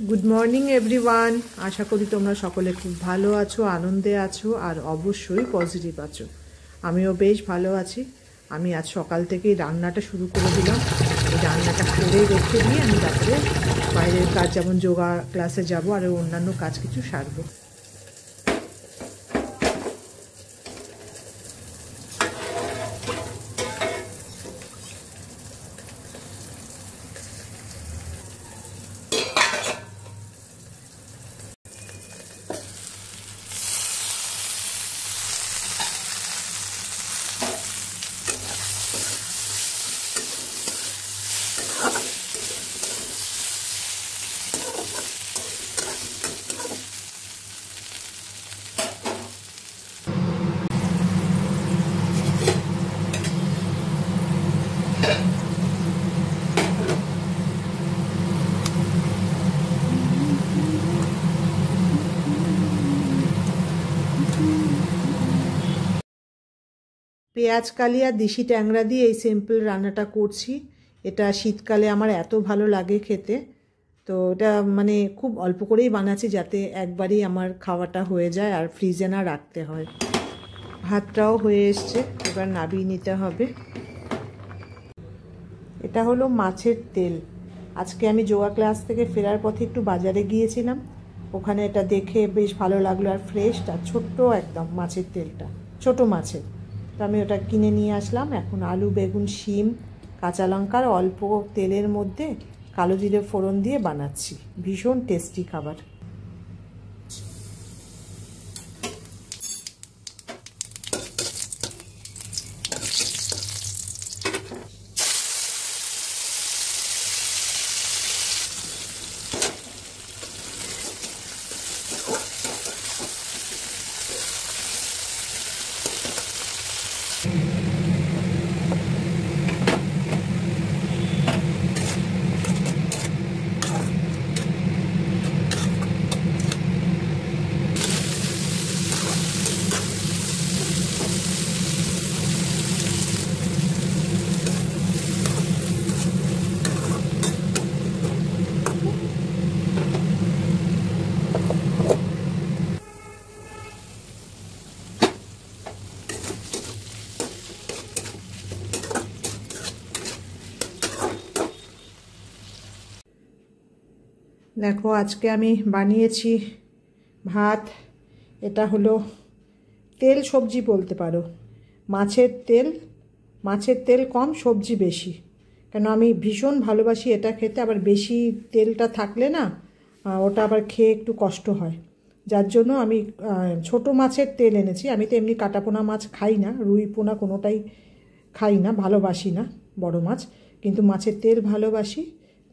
Good morning everyone. আশা করি তোমরা সকলে খুব ভালো আছো, আনন্দে আছো আর অবশ্যই পজিটিভ আছো। আমিও বেশ ভালো আছি। আমি আজ সকাল থেকেই রান্নাটা শুরু করে দিলাম। এই রান্নাটা করে রেখে দিয়ে আমি তারপরে বাইরের কাজ যেমন যোগা ক্লাসে যাব আর অন্যান্য কাজ কিছু সারবো। পেঁয়াজ কালি আর দেশি ট্যাংরা দিয়ে এই সিম্পল রান্নাটা করছি। এটা শীতকালে আমার এত ভালো লাগে খেতে, তো এটা মানে খুব অল্প করেই বানাচ্ছি যাতে একবারই আমার খাওয়াটা হয়ে যায় আর ফ্রিজে না রাখতে হয়। ভাতটাও হয়ে এসছে, এবার নাবিয়ে নিতে হবে। এটা হলো মাছের তেল। আজকে আমি যোগা ক্লাস থেকে ফেরার পথে একটু বাজারে গিয়েছিলাম, ওখানে এটা দেখে বেশ ভালো লাগলো আর ফ্রেশ আর ছোট্ট একদম মাছের তেলটা, ছোট মাছের। তো আমি ওটা কিনে নিয়ে আসলাম। এখন আলু, বেগুন, শিম, কাঁচা লঙ্কার অল্প তেলের মধ্যে কালো জিরে ফোড়ন দিয়ে বানাচ্ছি। ভীষণ টেস্টি খাবার। দেখো আজকে আমি বানিয়েছি ভাত। এটা হলো তেল সবজি বলতে পারো, মাছের তেল কম, সবজি বেশি। কেন আমি ভীষণ ভালোবাসি এটা খেতে, আবার বেশি তেলটা থাকলে না ওটা আবার খেয়ে একটু কষ্ট হয়, যার জন্য আমি ছোট মাছের তেল এনেছি। আমি তো এমনি কাটাপোনা মাছ খাই না, রুই পোনা কোনোটাই খাই না, ভালোবাসি না বড় মাছ, কিন্তু মাছের তেল ভালোবাসি।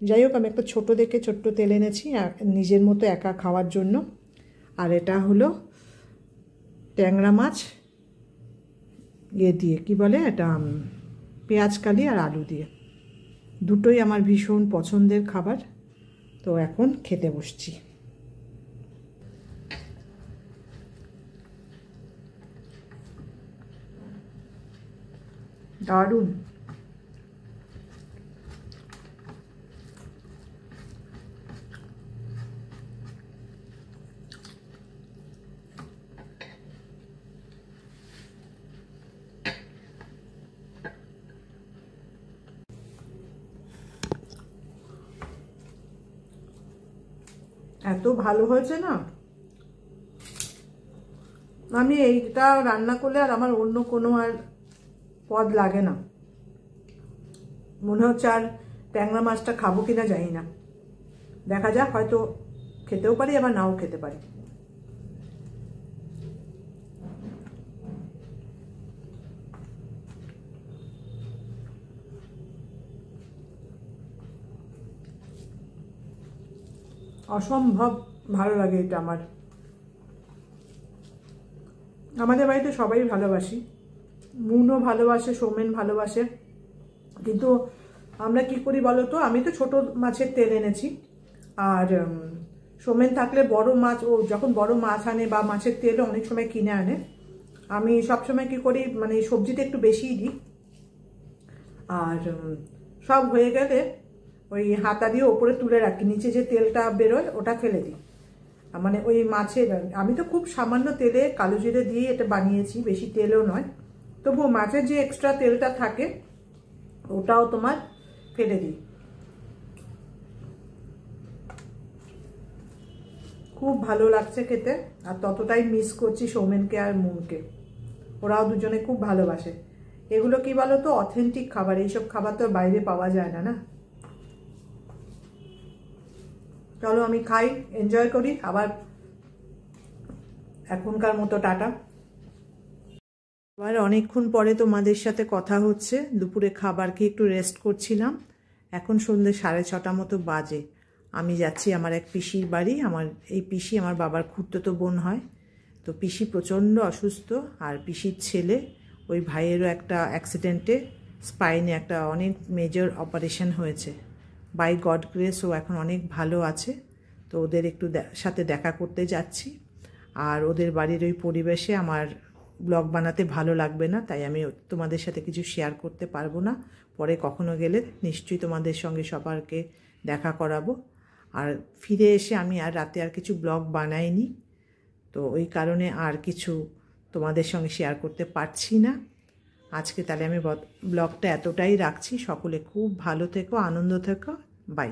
যাই হোক, আমি একটা ছোটো দেখে ছোট্ট তেল এনেছি নিজের মতো একা খাওয়ার জন্য। আর এটা হলো ট্যাংরা মাছ দিয়ে কী বলে এটা, পেঁয়াজ কালি আর আলু দিয়ে। দুটোই আমার ভীষণ পছন্দের খাবার। তো এখন খেতে বসছি। দারুণ। এত ভালো হয়েছে না, আমি এইটা রান্না করলে আর আমার অন্য কোনো আর পদ লাগে না। মনে হচ্ছে আর ট্যাংরা মাছটা খাবো কিনা জানি না, দেখা যাক, হয়তো খেতেও পারি আবার নাও খেতে পারি। অসম্ভব ভালো লাগে এটা আমার। আমাদের বাড়িতে সবাই ভালোবাসি, মুনও ভালোবাসে, সৌমেন ভালোবাসে, কিন্তু আমরা কি করি বলো তো, আমি তো ছোট মাছের তেল এনেছি, আর সৌমেন থাকলে বড় মাছ, ও যখন বড় মাছ আনে বা মাছের তেলও অনেক সময় কিনে আনে, আমি সবসময় কি করি মানে সবজিটা একটু বেশিই দিই। আর সব হয়ে গেলে ওই হাতা দিয়ে ওপরে তুলে রাখি, নিচে যে তেলটা বেরোয় ওটা ফেলে দিই। মানে ওই মাছের, আমি তো খুব সামান্য তেলে কালো জিরে দিয়ে এটা বানিয়েছি, বেশি তেলও নয়, তবুও মাছের যে এক্সট্রা তেলটা থাকে ওটাও তোমার ফেলে দিই। খুব ভালো লাগছে খেতে, আর ততটাই মিস করছি সৌমেনকে আর মুনকে, ওরাও দুজনে খুব ভালোবাসে। এগুলো কি বলো তো, অথেন্টিক খাবার, এইসব খাবার তো বাইরে পাওয়া যায় না। চলো আমি খাই, এনজয় করি, আবার এখনকার মতো টাটা। আবার অনেকক্ষণ পরে তোমাদের সাথে কথা হচ্ছে। দুপুরে খাবার খেয়ে একটু রেস্ট করছিলাম, এখন সন্ধ্যে 6:30 মতো বাজে। আমি যাচ্ছি আমার এক পিসির বাড়ি। আমার এই পিসি আমার বাবার খুড়তুতো বোন হয়। তো পিসি প্রচণ্ড অসুস্থ, আর পিসির ছেলে ওই ভাইয়েরও একটা অ্যাক্সিডেন্টে স্পাইনে একটা অনেক মেজর অপারেশন হয়েছে। বাই গড গ্রেস ও এখন অনেক ভালো আছে। তো ওদের একটু সাথে দেখা করতে যাচ্ছি। আর ওদের বাড়ির ওই পরিবেশে আমার ব্লগ বানাতে ভালো লাগবে না, তাই আমি তোমাদের সাথে কিছু শেয়ার করতে পারবো না। পরে কখনো গেলে নিশ্চয়ই তোমাদের সঙ্গে সবারকে দেখা করাবো। আর ফিরে এসে আমি আর রাতে আর কিছু ব্লগ বানাইনি, তো ওই কারণে আর কিছু তোমাদের সঙ্গে শেয়ার করতে পারছি না আজকে। তাহলে আমি ব্লগটা এতটাই রাখছি। সকলে খুব ভালো থেকো, আনন্দ থেকো, বাই।